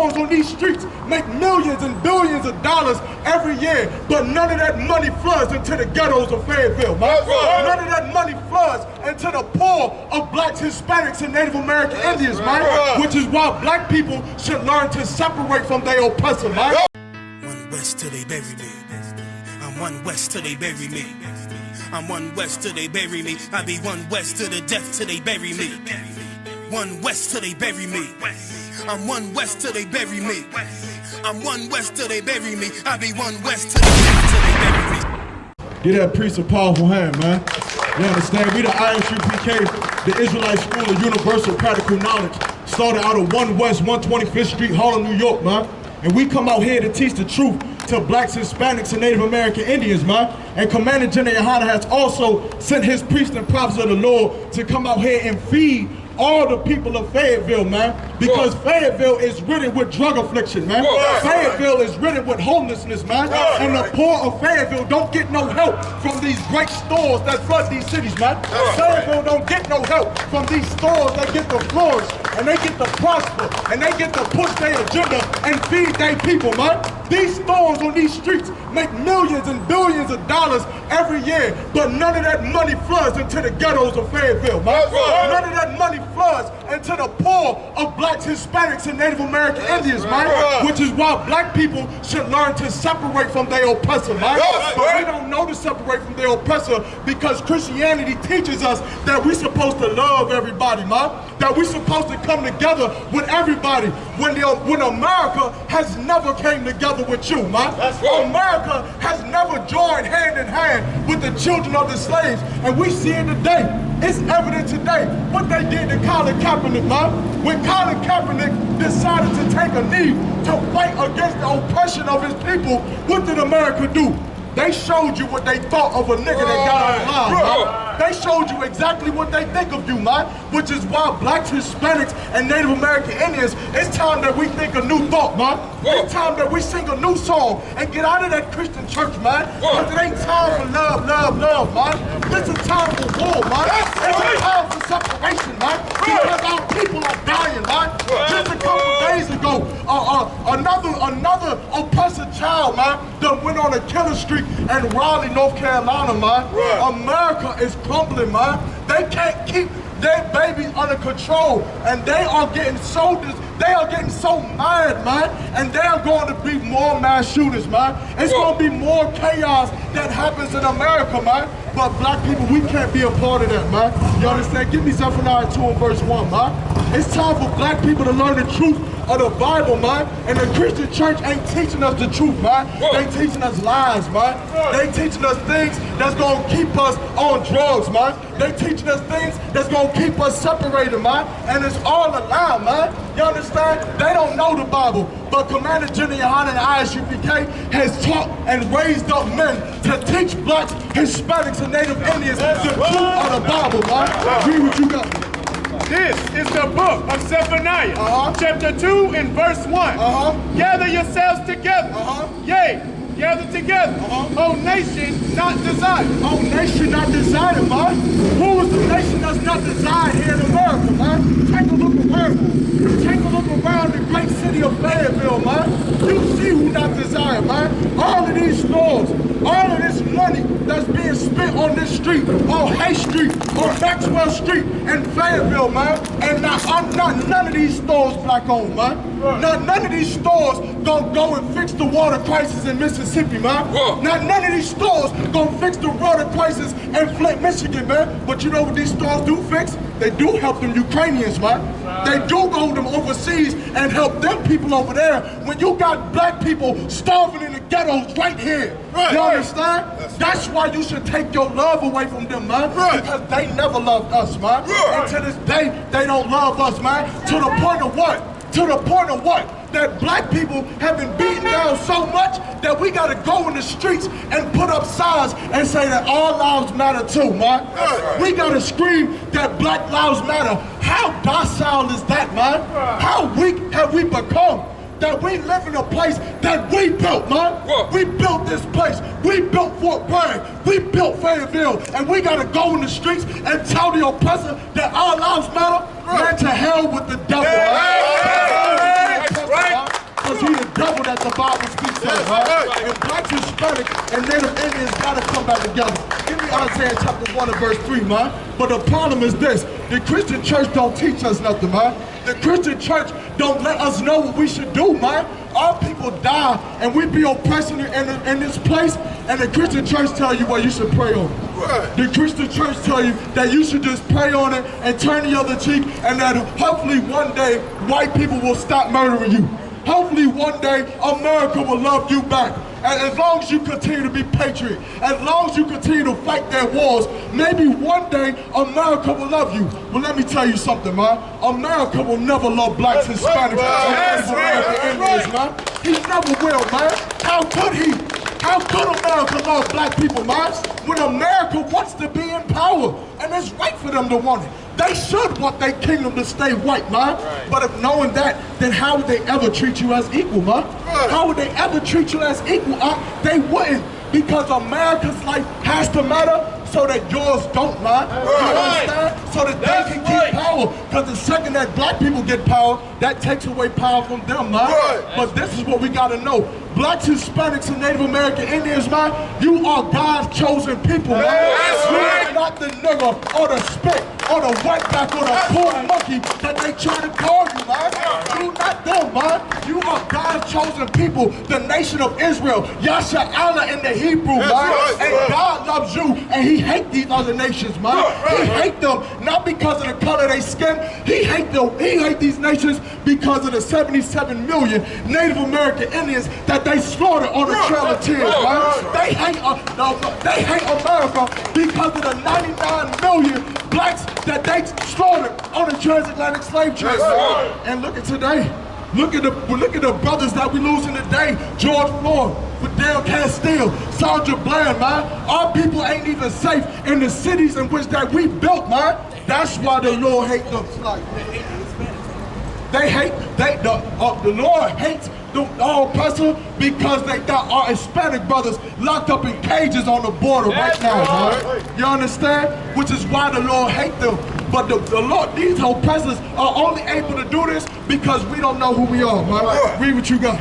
storms on these streets make millions and billions of dollars every year, but none of that money floods into the ghettos of Fayetteville, man. None of that money floods into the poor of blacks, Hispanics, and Native American Indians, man. Which is why black people should learn to separate from their oppressor, man. One west till they bury me. I'm one west till they bury me. I'm one west till they bury me. I be one west to the death till they bury me. One west till they bury me. I'm one west till they bury me. I'm one west till they bury me. I be one west till the death till they bury me. Give that priest a powerful hand, man. You understand? We the ISUPK, the Israelite School of Universal Practical Knowledge, started out of 1 West 125th Street, Harlem, New York, man. And we come out here to teach the truth to blacks, Hispanics, and Native American Indians, man. And Commander General Yohana has also sent his priests and prophets of the Lord to come out here and feed all the people of Fayetteville, man, because Fayetteville is ridden with drug affliction, man. Fayetteville is ridden with homelessness, man. And the poor of Fayetteville don't get no help from these great stores that flood these cities, man. Fayetteville don't get no help from these stores that get to flourish, and they get to prosper, and they get to push their agenda and feed their people, man. These stores on these streets make millions and billions of dollars every year, but none of that money floods into the ghettos of Fayetteville, man. None of that money floods into the poor of blacks, Hispanics, and Native American Indians, man. Which is why black people should learn to separate from their oppressor, man. But we don't know to separate from their oppressor because Christianity teaches us that we're supposed to love everybody, man. That we're supposed to come together with everybody when America has never came together with you, man. America has never joined hand in hand with the children of the slaves, and we see it today. It's evident today what they did to Colin Kaepernick, man. When Colin Kaepernick decided to take a knee to fight against the oppression of his people, what did America do? They showed you what they thought of a nigga that got out of line, man. They showed you exactly what they think of you, man. Which is why blacks, Hispanics, and Native American Indians, it's time that we think a new thought, man. It's time that we sing a new song and get out of that Christian church, man. Because it ain't time for love, love, love, man. This is time for war, man. It's a time for separation, man. Because our people are dying, man. Just a couple days ago, another oppressor child, man, that went on a killer streak in Raleigh, North Carolina, man. America is crumbling, man. They can't keep their babies under control, and they are getting so mad, man. And there are going to be more mass shooters, man. It's going to be more chaos that happens in America, man. But black people, we can't be a part of that, man. You understand? Give me Zephaniah 2 and verse 1, man. It's time for black people to learn the truth of the Bible, man. And the Christian church ain't teaching us the truth, man. They teaching us lies, man. They teaching us things that's gonna keep us on drugs, man. They teaching us things that's gonna keep us separated, man. And it's all a lie, man. You understand? They don't know the Bible. But Commander General Yohana and ISUPK has taught and raised up men to teach blacks, Hispanics, and Native Indians the truth of the Bible, man. Read what you got. This is the book of Zephaniah, chapter 2 and verse 1. Gather yourselves together. Yea, gather together. O nation not desired. O nation not desired, man. Who is the nation that's not desired here in America, man? Take a look around. Take a look around the great city of Fayetteville, man. You see who not desired, man. All of these stores, all of this money that's being spent on this street, on Hay Street, on Maxwell Street in Fayetteville, man. And none of these stores black owned, man. None of these stores gonna go and fix the water crisis in Mississippi, man. None of these stores gonna fix the water crisis in Flint, Michigan, man. But you know what these stores do fix? They do help them Ukrainians, man. They do go them overseas and help them people over there when you got black people starving in the ghettos right here. You understand? That's why you should take your love away from them, man. Because they never loved us, man. And to this day, they don't love us, man. To the point of what? To the point of what? That black people have been beaten down so much that we gotta go in the streets and put up signs and say that all lives matter too, man. We gotta scream that black lives matter. How docile is that, man? How weak have we become? That we live in a place that we built, man. We built this place. We built Fort Bragg. We built Fayetteville. And we gotta go in the streets and tell the oppressor that our lives matter. Man, to hell with the devil. Right. devil that the Bible speaks of, man. And blacks, Hispanic, and Native Indians gotta come back together. Give me Isaiah chapter 1 and verse 3, man. But the problem is this, the Christian church don't teach us nothing, man. The Christian church don't let us know what we should do, man. Our people die and we be oppressing in this place, and the Christian church tell you what you should pray on. The Christian church tell you that you should just pray on it and turn the other cheek, and that hopefully one day white people will stop murdering you. Hopefully one day America will love you back. And as long as you continue to be patriot, as long as you continue to fight their wars, maybe one day America will love you. Well, let me tell you something, man. America will never love blacks, Hispanics, and American Indians, man. He never will, man. How could he? How could America love black people, man? When America wants to be in power, and it's right for them to want it. They should want their kingdom to stay white, man. Right. But if knowing that, then how would they ever treat you as equal, man? Right. How would they ever treat you as equal? They wouldn't, because America's life has to matter so that yours don't, man. Right. You understand? So that they can keep power. Because the second that black people get power, that takes away power from them, man. Right. But this is what we gotta know. Blacks, Hispanics, and Native American Indians, man, you are God's chosen people, man. You are not the nigger or the spit or the wetback or the poor monkey that they try to call you, man. You not them, man. You are God's chosen people, the nation of Israel. Yasha Allah in the Hebrew, man. And God loves you, and he hates these other nations, man. He hates them not because of the color of their skin. He hates them. He hates these nations because of the 77 million Native American Indians that they slaughtered on the Trail of Tears, man. They hate America because of the 99 million blacks that they slaughtered on the transatlantic slave trade, man. And look at today. Look at the brothers that we losing today. George Floyd, Fidel Castile, Sandra Bland, man. Our people ain't even safe in the cities in which that we built, man. That's why the Lord hates them. The Lord hates the oppressor because they got our Hispanic brothers locked up in cages on the border right now, man. You understand? Which is why the Lord hates them. But the Lord, these oppressors are only able to do this because we don't know who we are, man. Read what you got.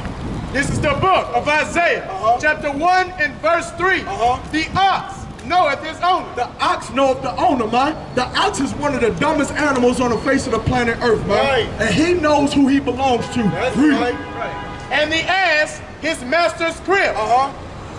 This is the book of Isaiah, chapter 1 and verse 3. The ox knoweth his owner. The ox knoweth the owner, man. The ox is one of the dumbest animals on the face of the planet Earth, man. And he knows who he belongs to. That's right. And the ass, his master's crib.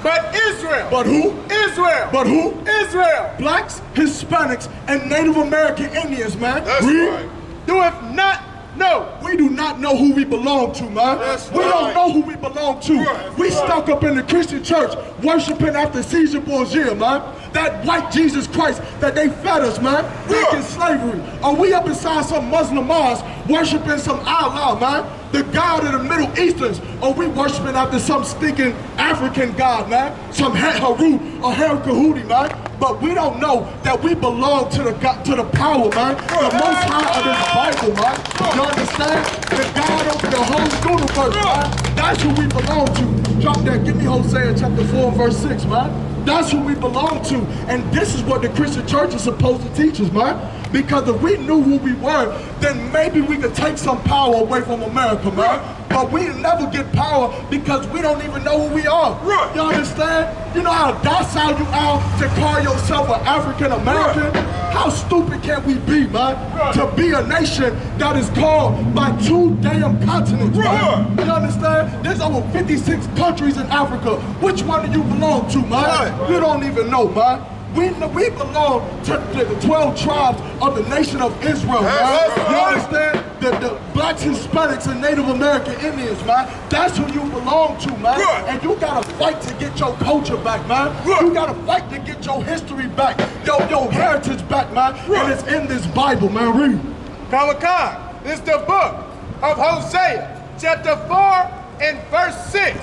But Israel. But who? Israel. But who? Israel. Blacks, Hispanics, and Native American Indians, man. That's right. Doeth not know. We do not know who we belong to, man. We don't know who we belong to. We stuck up in the Christian church worshiping after Caesar Borgia, man. That white Jesus Christ that they fed us, man. Back in slavery. Or we up inside some Muslim mosque worshiping some Allah, man. The God of the Middle Easterns, or we worshiping after some stinking African God, man. Some Haru or Herkahudi, man. But we don't know that we belong to the power, man. The Most High of this Bible, man. You understand? The God over the whole universe, man. That's who we belong to. Drop that. Give me Hosea chapter 4, verse 6, man. That's who we belong to. And this is what the Christian church is supposed to teach us, man. Because if we knew who we were, then maybe we could take some power away from America, man. But we never get power because we don't even know who we are. You understand? You know how docile you are to call yourself an African American? How stupid can we be, man? To be a nation that is called by 2 damn continents, man. You understand? There's over 56 countries in Africa. Which one do you belong to, man? You don't even know, man. We belong to the 12 tribes of the nation of Israel, man. You understand? The blacks, Hispanics, and Native American Indians, man. That's who you belong to, man. And you gotta fight to get your culture back, man. You gotta fight to get your history back, your heritage back, man. And it's in this Bible, man. Read. Kamakan, this is the book of Hosea, chapter 4 and verse 6.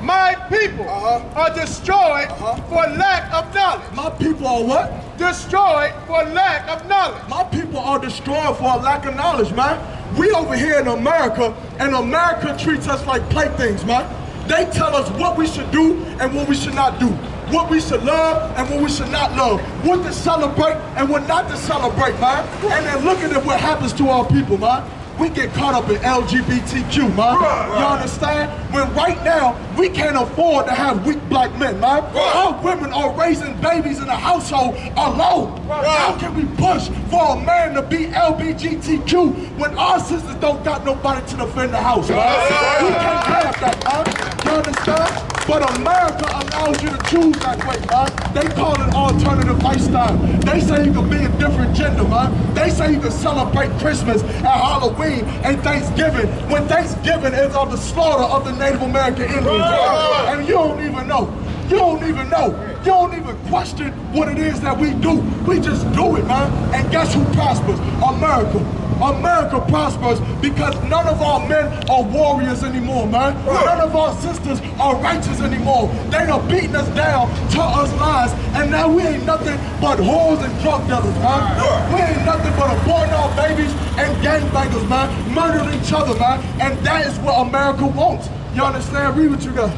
My people are destroyed for lack of knowledge. My people are what? Destroyed for lack of knowledge. My people are destroyed for a lack of knowledge, man. We over here in America, and America treats us like playthings, man. They tell us what we should do and what we should not do. What we should love and what we should not love. What to celebrate and what not to celebrate, man. And then look at what happens to our people, man. we get caught up in LGBTQ, man. You understand? When right now, we can't afford to have weak black men, man. Our women are raising babies in the household alone. How can we push for a man to be LGBTQ when our sisters don't got nobody to defend the house, man? We can't have that, man. You understand? But America allows you to choose that way, man. They call it alternative lifestyle. They say you can be a different gender, man. They say you can celebrate Christmas and Halloween and Thanksgiving when Thanksgiving is of the slaughter of the Native American Indians. And you don't even know. You don't even know. You don't even question what it is that we do. We just do it, man. And guess who prospers? America. America prospers because none of our men are warriors anymore, man. None of our sisters are righteous anymore. They done beating us down, taught us lies, and now we ain't nothing but whores and drug dealers, man. We ain't nothing but aborting our babies and gangbangers, man. Murdering each other, man. And that is what America wants. You understand? Read what you got.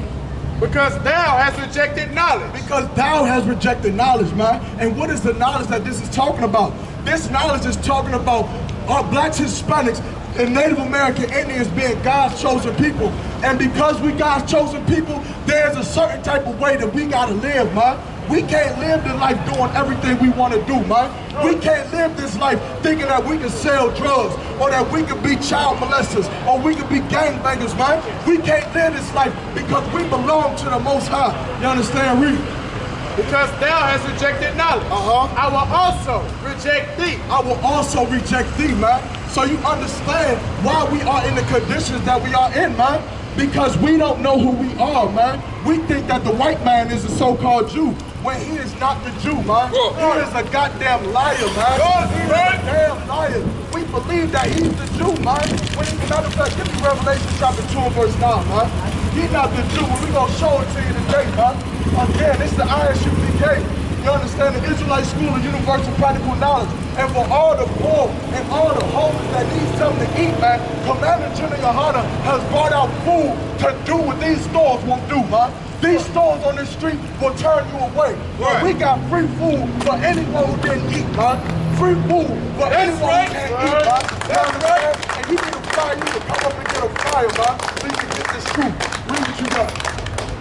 Because thou hast rejected knowledge. Because thou has rejected knowledge, man. And what is the knowledge that this is talking about? This knowledge is talking about our blacks, Hispanics, and Native American Indians being God's chosen people. And because we God's chosen people, there's a certain type of way that we gotta live, man. We can't live this life doing everything we want to do, man. We can't live this life thinking that we can sell drugs or that we can be child molesters or we can be gangbangers, man. We can't live this life because we belong to the Most High. You understand? Read. Because thou hast rejected knowledge, I will also reject thee. I will also reject thee, man. So you understand why we are in the conditions that we are in, man. Because we don't know who we are, man. We think that the white man is a so-called Jew, when he is not the Jew, man. He is a goddamn liar, man. He's a damn liar. We believe that he's the Jew, man. When as a matter of fact, give me Revelation chapter 2 and verse 9, man. He's not the Jew, and we're gonna show it to you today, man. Again, it's the ISUPK. You understand? The Israelite School of Universal Practical Knowledge. And for all the poor and all the homeless that need something to eat, man, Commander General Yohana has brought out food to do what these stores won't do, man. These stores on the street will turn you away. Right. We got free food for anyone who didn't eat, man. Free food for anyone who can't eat, man. That's right. And you need a fire, you can come up and get a fire, man, so you can get this truth. Read what you got.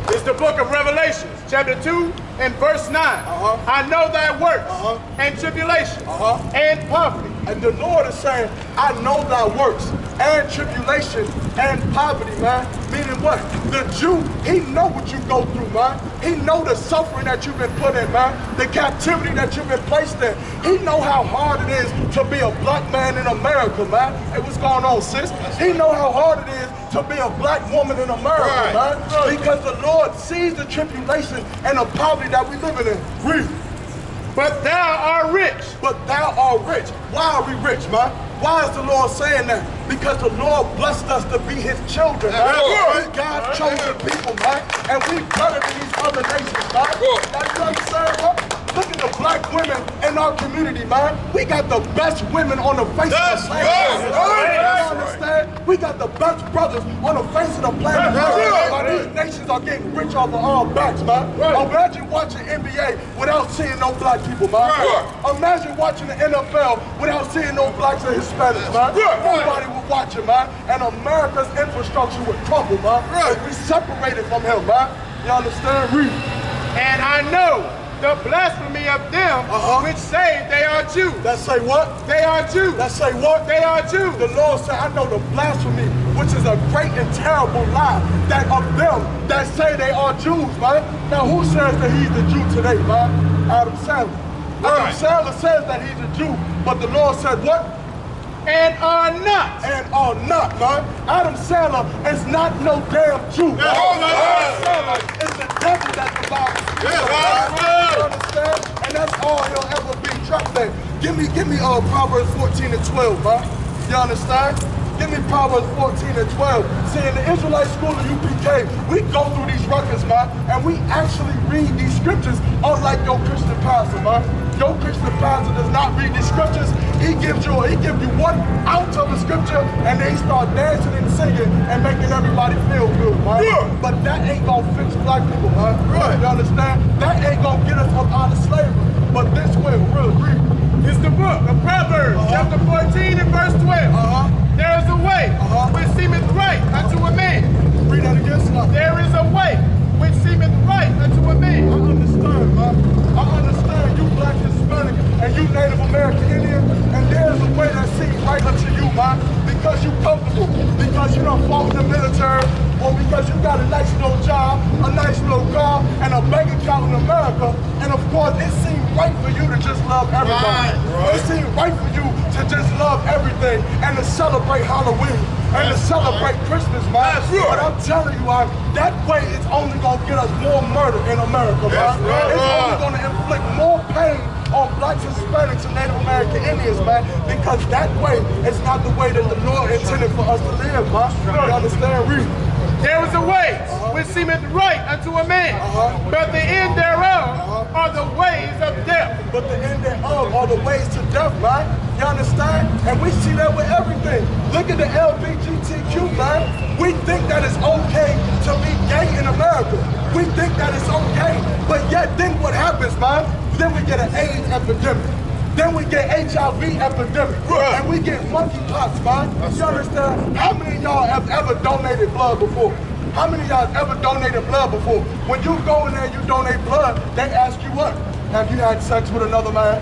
It's the book of Revelations, chapter 2 and verse 9. I know thy works and tribulation and poverty. And the Lord is saying, I know thy works and tribulation and poverty, man. Meaning what? The Jew, he know what you go through, man. He know the suffering that you've been put in, man. The captivity that you've been placed in. He know how hard it is to be a black man in America, man. Hey, what's going on, sis? He know how hard it is to be a black woman in America, man. Because the Lord sees the tribulation and the poverty that we living in. Read. But thou art rich. But thou art rich. Why are we rich, man? Why is the Lord saying that? Because the Lord blessed us to be his children, man. We're God's chosen people, man. And we better than these other nations, man. Now, you understand, what? Look at the black women in our community, man. We got the best women on the face of the planet. You understand? We got the best brothers on the face of the planet. These nations are getting rich off of our backs, man. Imagine watching NBA without seeing no black people, man. Imagine watching the NFL without seeing no blacks and Hispanics, man. Nobody would watch it, man. And America's infrastructure would crumble, man. We separated from him, man. You understand? Read. And I know the blasphemy of them which say they are Jews. That say what? They are Jews. That say what? They are Jews. The Lord said, I know the blasphemy, which is a great and terrible lie, that of them that say they are Jews, man. Now, who says that he's the Jew today, man? Adam Sandler. Adam Sandler says that he's a Jew, but the Lord said what? And are not. And are not, man. Adam Sandler is not no damn Jew. Adam Sandler is the devil that the Bible speaks of. You understand? And that's all he'll ever be. Trust that. Give me Proverbs 14 and 12, man. You understand? Give me Proverbs 14 and 12. See, in the Israelite School of UPK, we go through these records, man, and we actually read these scriptures unlike your Christian pastor, man. Your Christian pastor does not read these scriptures. He gives you 1 ounce of the scripture, and then he start dancing and singing and making everybody feel good, man. But that ain't gonna fix black people, man. You understand? That ain't gonna get us up out of slavery. But this will, real read. It's the book of Proverbs, chapter 14 and verse 12. There is a way which seemeth right unto a man. Read that again, Slap. There is a way which seemeth right unto a man. I understand, man. I understand you Black Hispanic and you Native American Indian, and there's a way that seems right unto you, man, because you comfortable, because you don't fought in the military, or because you got a nice little job, a nice little car, and a bank account in America, and of course it seems right for you to just love everybody. It seems right for you to just love everything and to celebrate Halloween and to celebrate Christmas, man. But I'm telling you, that way is only gonna get us more murder in America, man. It's only gonna inflict more pain on Blacks, Hispanics, and Native American Indians, man, because that way is not the way that the Lord intended for us to live, man. You understand? Read. There is a way which seemeth right unto a man, but the end thereof are the ways of death. But the end thereof are the ways to death, man. You understand? And we see that with everything. Look at the LGBTQ, man. We think that it's okay to be gay in America. We think that it's okay. But yet then what happens, man? Then we get an AIDS epidemic. Then we get HIV epidemic. And we get monkeypox, man. You understand? How many of y'all have ever donated blood before? How many of y'all have ever donated blood before? When you go in there and you donate blood, they ask you what? Have you had sex with another man?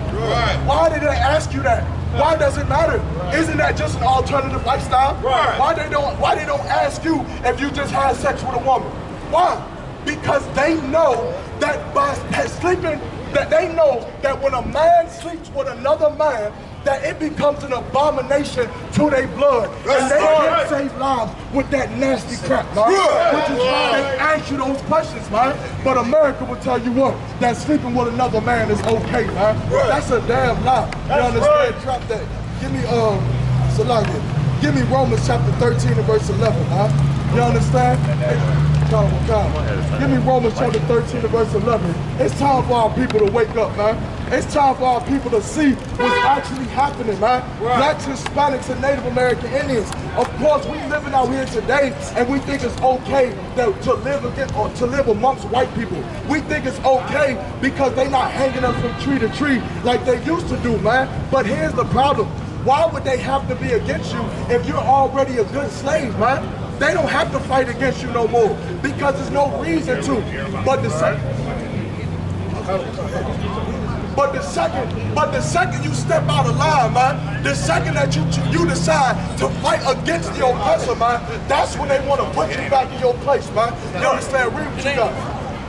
Why did they ask you that? Why does it matter? Isn't that just an alternative lifestyle? Why they don't ask you if you just had sex with a woman? Why? Because they know that by sleeping, that they know that when a man sleeps with another man, that it becomes an abomination to their blood. And they can't save lives with that nasty crap, man. Which is why they ask you those questions, man. But America will tell you what, that sleeping with another man is okay, man. That's a damn lie. You understand? Drop that. Give me, Salakia. Give me Romans chapter 13 and verse 11, man. You understand? Give me Romans chapter 13 and verse 11. It's time for our people to wake up, man. It's time for our people to see what's actually happening, man. Blacks, Hispanics, and Native American Indians. Of course, we living out here today, and we think it's okay to live amongst white people. We think it's okay because they not hanging us from tree to tree like they used to do, man. But here's the problem. Why would they have to be against you if you're already a good slave, man? They don't have to fight against you no more because there's no reason to. But the second you step out of line, man, the second that you decide to fight against the oppressor, man, that's when they want to put you back in your place, man. You understand? Read what you got.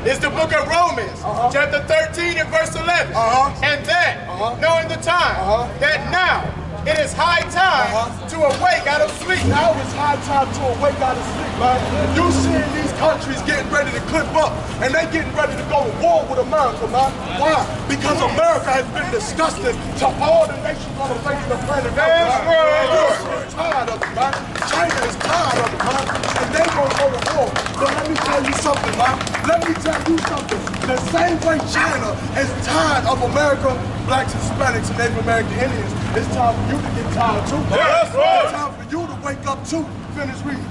It's the book of Romans, chapter 13 and verse 11. And that, knowing the time, that now it is high time to awake out of sleep. Now it's high time to awake out of sleep, man. You seeing these countries getting ready to clip up, and they getting ready to go to war with America, man. Why? Because America has been disgusting to all the nations on the face of the planet. You're tired of it, man. China is tired of it, man. And they gonna go to war. But let me tell you something, man. Let me tell you something. The same way China is tired of America, Blacks, Hispanics, and Native American Indians, it's time for you to get tired too. It's time for you to wake up too. Finish reading.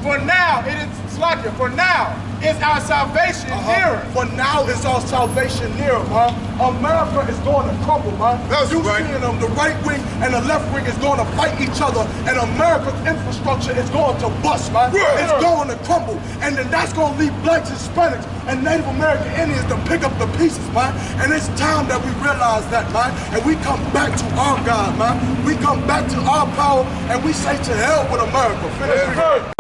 For now it is Slakia. For now is our salvation nearer. For now is our salvation nearer, man. America is going to crumble, man. You seeing them, the right wing and the left wing is going to fight each other, and America's infrastructure is going to bust, man. It's going to crumble, and then that's going to leave Blacks, Hispanics, and Native American Indians to pick up the pieces, man. And it's time that we realize that, man, and we come back to our God, man. We come back to our power, and we say to hell with America. Finish.